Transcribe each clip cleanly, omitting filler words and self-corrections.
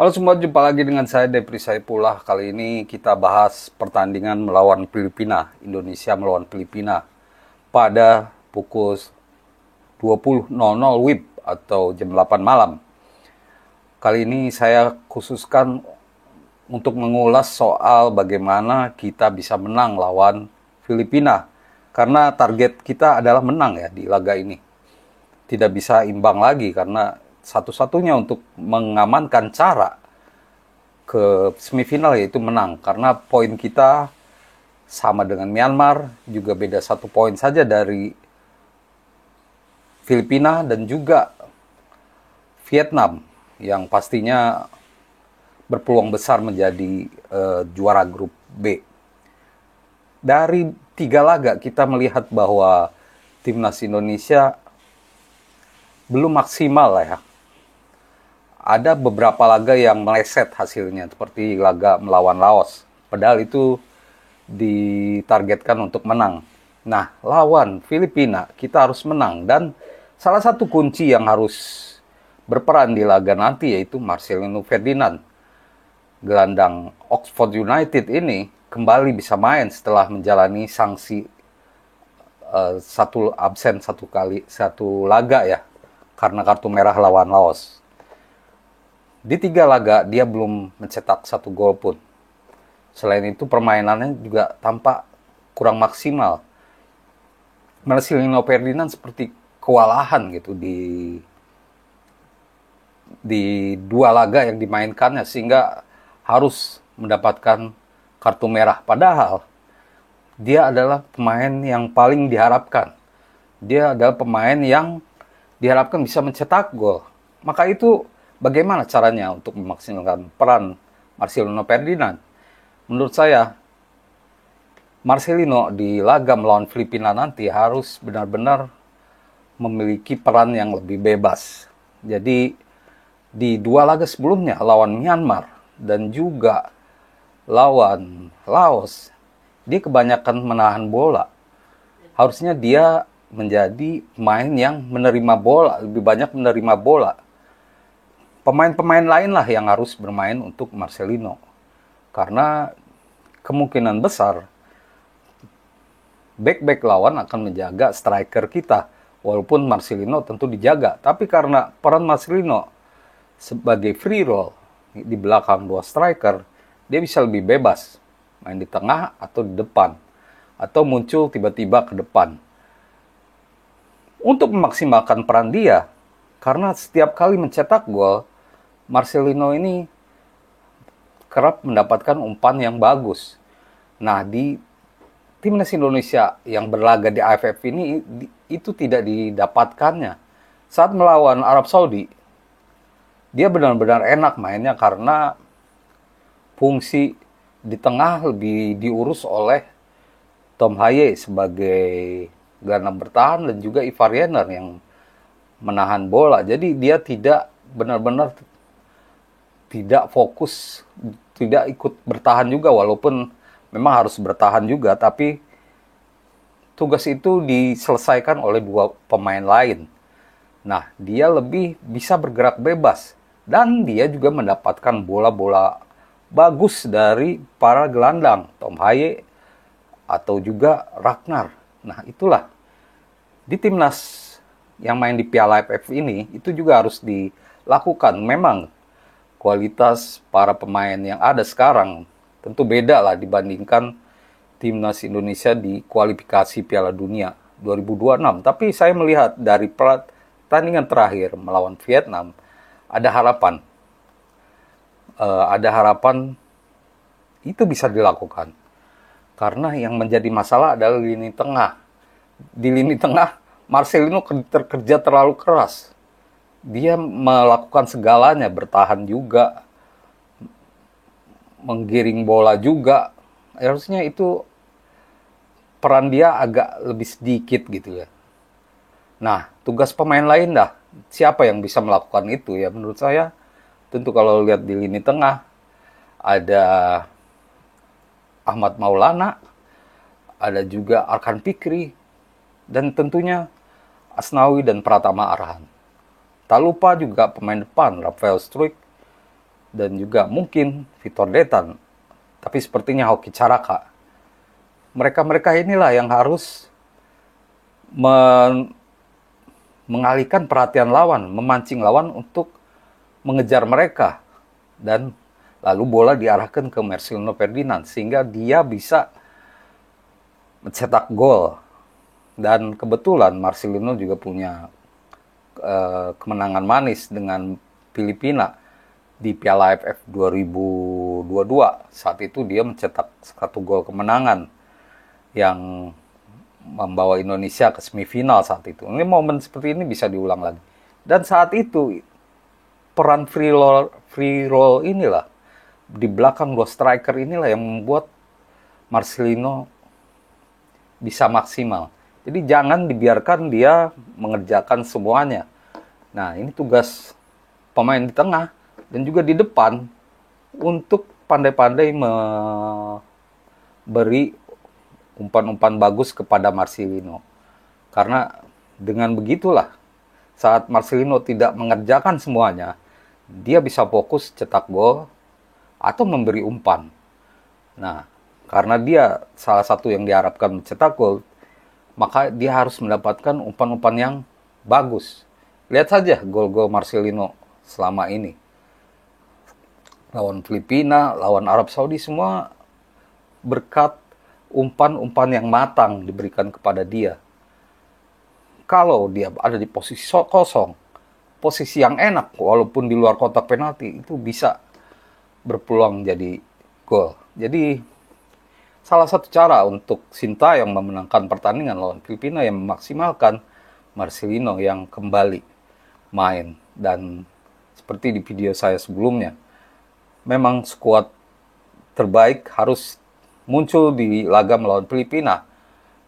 Halo semua, jumpa lagi dengan saya Depri Saipullah. Kali ini kita bahas pertandingan melawan Filipina, Indonesia melawan Filipina pada pukul 20.00 WIB atau jam 8 malam. Kali ini saya khususkan untuk mengulas soal bagaimana kita bisa menang lawan Filipina. Karena target kita adalah menang ya di laga ini. Tidak bisa imbang lagi karena satu-satunya untuk mengamankan cara ke semifinal yaitu menang. Karena poin kita sama dengan Myanmar, juga beda 1 poin saja dari Filipina dan juga Vietnam yang pastinya berpeluang besar menjadi juara grup B. Dari 3 laga kita melihat bahwa timnas Indonesia belum maksimal lah ya. Ada beberapa laga yang meleset hasilnya, seperti laga melawan Laos. Padahal itu ditargetkan untuk menang. Nah, lawan Filipina kita harus menang. Dan salah satu kunci yang harus berperan di laga nanti yaitu Marcelino Ferdinand. Gelandang Oxford United ini kembali bisa main setelah menjalani sanksi satu laga ya, karena kartu merah lawan Laos. Di 3 laga dia belum mencetak 1 gol pun. Selain itu permainannya juga tampak kurang maksimal. Marcelino Ferdinand seperti kewalahan gitu di 2 laga yang dimainkannya sehingga harus mendapatkan kartu merah. Padahal dia adalah pemain yang paling diharapkan. Dia adalah pemain yang diharapkan bisa mencetak gol. Maka itu bagaimana caranya untuk memaksimalkan peran Marcelino Ferdinand? Menurut saya, Marcelino di laga melawan Filipina nanti harus benar-benar memiliki peran yang lebih bebas. Jadi di 2 laga sebelumnya lawan Myanmar dan juga lawan Laos, dia kebanyakan menahan bola. Harusnya dia menjadi pemain yang menerima bola, lebih banyak menerima bola. Pemain-pemain lain lah yang harus bermain untuk Marcelino. Karena kemungkinan besar back-back lawan akan menjaga striker kita. Walaupun Marcelino tentu dijaga. Tapi karena peran Marcelino sebagai free roll di belakang 2 striker, dia bisa lebih bebas. Main di tengah atau di depan. Atau muncul tiba-tiba ke depan. Untuk memaksimalkan peran dia, karena setiap kali mencetak gol, Marcelino ini kerap mendapatkan umpan yang bagus. Nah, di timnas Indonesia yang berlaga di AFF ini, itu tidak didapatkannya. Saat melawan Arab Saudi, dia benar-benar enak mainnya karena fungsi di tengah lebih diurus oleh Tom Haye sebagai gelandang bertahan dan juga Ivar Jenner yang menahan bola. Jadi dia tidak benar-benar tidak fokus, tidak ikut bertahan juga, walaupun memang harus bertahan juga, tapi tugas itu diselesaikan oleh 2 pemain lain. Nah, dia lebih bisa bergerak bebas dan dia juga mendapatkan bola-bola bagus dari para gelandang, Tom Haye atau juga Ragnar. Nah, itulah di timnas yang main di Piala AFF ini, itu juga harus dilakukan. Memang kualitas para pemain yang ada sekarang tentu beda lah dibandingkan timnas Indonesia di kualifikasi Piala Dunia 2026. Tapi saya melihat dari pertandingan terakhir melawan Vietnam, ada harapan. Ada harapan itu bisa dilakukan. Karena yang menjadi masalah adalah lini tengah. Di lini tengah, Marcelino kerja terlalu keras. Dia melakukan segalanya, bertahan juga, menggiring bola juga. Harusnya itu peran dia agak lebih sedikit gitu ya. Nah, tugas pemain lain dah. Siapa yang bisa melakukan itu ya? Menurut saya, tentu kalau lihat di lini tengah, ada Ahmad Maulana, ada juga Arkan Fikri, dan tentunya Asnawi dan Pratama Arhan. Tak lupa juga pemain depan, Rafael Struijk, dan juga mungkin Vitor Detan. Tapi sepertinya Hoki Caraka. Mereka-mereka inilah yang harus mengalihkan perhatian lawan, memancing lawan untuk mengejar mereka. Dan lalu bola diarahkan ke Marcelino Ferdinand sehingga dia bisa mencetak gol. Dan kebetulan Marcelino juga punya kemenangan manis dengan Filipina di Piala AFF 2022. Saat itu dia mencetak 1 gol kemenangan yang membawa Indonesia ke semifinal saat itu. Ini momen seperti ini bisa diulang lagi. Dan saat itu peran free roll inilah di belakang 2 striker inilah yang membuat Marcelino bisa maksimal. Jadi jangan dibiarkan dia mengerjakan semuanya. Nah, ini tugas pemain di tengah dan juga di depan untuk pandai-pandai memberi umpan-umpan bagus kepada Marcelino. Karena dengan begitulah, saat Marcelino tidak mengerjakan semuanya, dia bisa fokus cetak gol atau memberi umpan. Nah, karena dia salah satu yang diharapkan mencetak gol, maka dia harus mendapatkan umpan-umpan yang bagus. Lihat saja gol-gol Marcelino selama ini. Lawan Filipina, lawan Arab Saudi, semua berkat umpan-umpan yang matang diberikan kepada dia. Kalau dia ada di posisi kosong, posisi yang enak, walaupun di luar kotak penalti, itu bisa berpeluang jadi gol. Jadi salah satu cara untuk Sintayong memenangkan pertandingan lawan Filipina yang memaksimalkan Marcelino yang kembali main. Dan seperti di video saya sebelumnya, memang skuad terbaik harus muncul di laga melawan Filipina.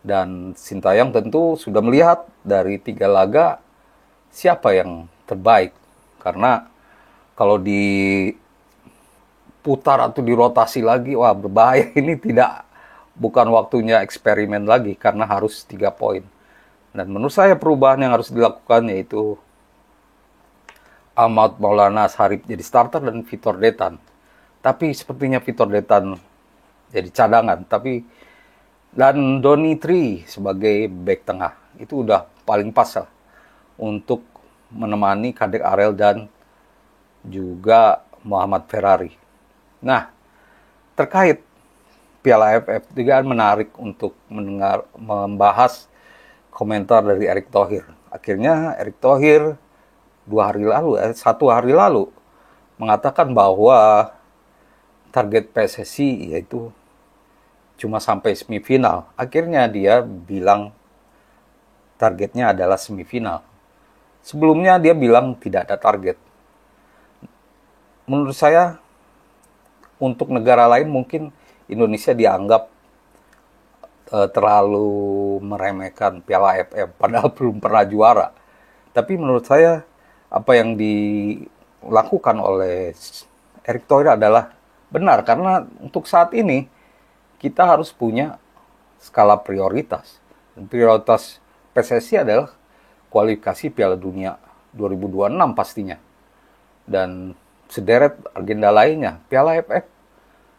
Dan Sintayong tentu sudah melihat dari 3 laga siapa yang terbaik. Karena kalau diputar atau dirotasi lagi, wah berbahaya. Ini bukan waktunya eksperimen lagi karena harus 3 poin. Dan menurut saya perubahan yang harus dilakukan yaitu Ahmad Maulana Sarip jadi starter dan Vitor Detan. Tapi sepertinya Vitor Detan jadi cadangan. Dan Donny Tri sebagai back tengah itu udah paling pas lah untuk menemani Kadek Arel dan juga Muhammad Ferrari. Nah, terkait Piala AFF juga menarik untuk membahas komentar dari Erick Thohir. Akhirnya Erick Thohir 1 hari lalu mengatakan bahwa target PSSI yaitu cuma sampai semifinal. Akhirnya dia bilang targetnya adalah semifinal. Sebelumnya dia bilang tidak ada target. Menurut saya untuk negara lain mungkin Indonesia dianggap terlalu meremehkan Piala AFF, padahal belum pernah juara. Tapi menurut saya, apa yang dilakukan oleh Erick Thohir adalah benar, karena untuk saat ini, kita harus punya skala prioritas. Dan prioritas PSSI adalah kualifikasi Piala Dunia 2026 pastinya. Dan sederet agenda lainnya, Piala AFF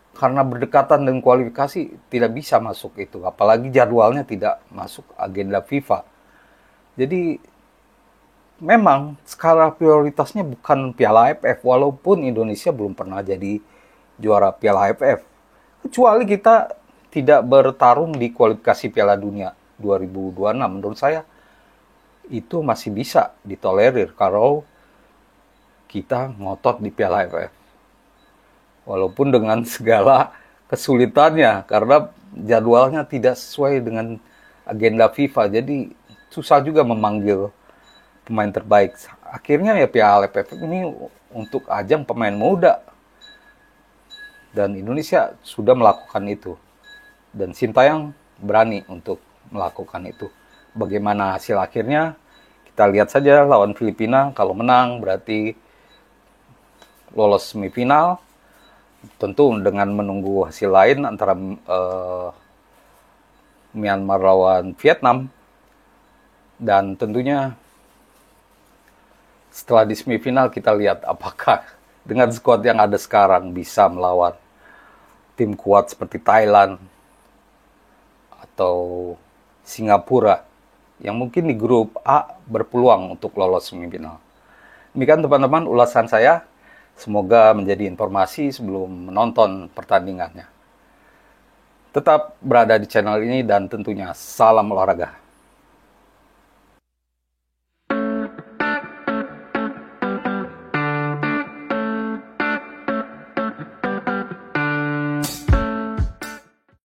karena berdekatan dengan kualifikasi tidak bisa masuk itu, apalagi jadwalnya tidak masuk agenda FIFA. Jadi memang skala prioritasnya bukan Piala AFF, walaupun Indonesia belum pernah jadi juara Piala AFF. Kecuali kita tidak bertarung di kualifikasi Piala Dunia 2026, menurut saya itu masih bisa ditolerir kalau kita ngotot di Piala AFF. Walaupun dengan segala kesulitannya, karena jadwalnya tidak sesuai dengan agenda FIFA, jadi susah juga memanggil pemain terbaik. Akhirnya ya Piala AFF ini untuk ajang pemain muda. Dan Indonesia sudah melakukan itu. Dan Sintayong berani untuk melakukan itu. Bagaimana hasil akhirnya? Kita lihat saja lawan Filipina. Kalau menang berarti lolos semifinal. Tentu dengan menunggu hasil lain antara Myanmar lawan Vietnam. Dan tentunya setelah di semifinal kita lihat apakah dengan skuad yang ada sekarang bisa melawan tim kuat seperti Thailand atau Singapura yang mungkin di grup A berpeluang untuk lolos semifinal. Demikian teman-teman ulasan saya. Semoga menjadi informasi sebelum menonton pertandingannya. Tetap berada di channel ini dan tentunya salam olahraga.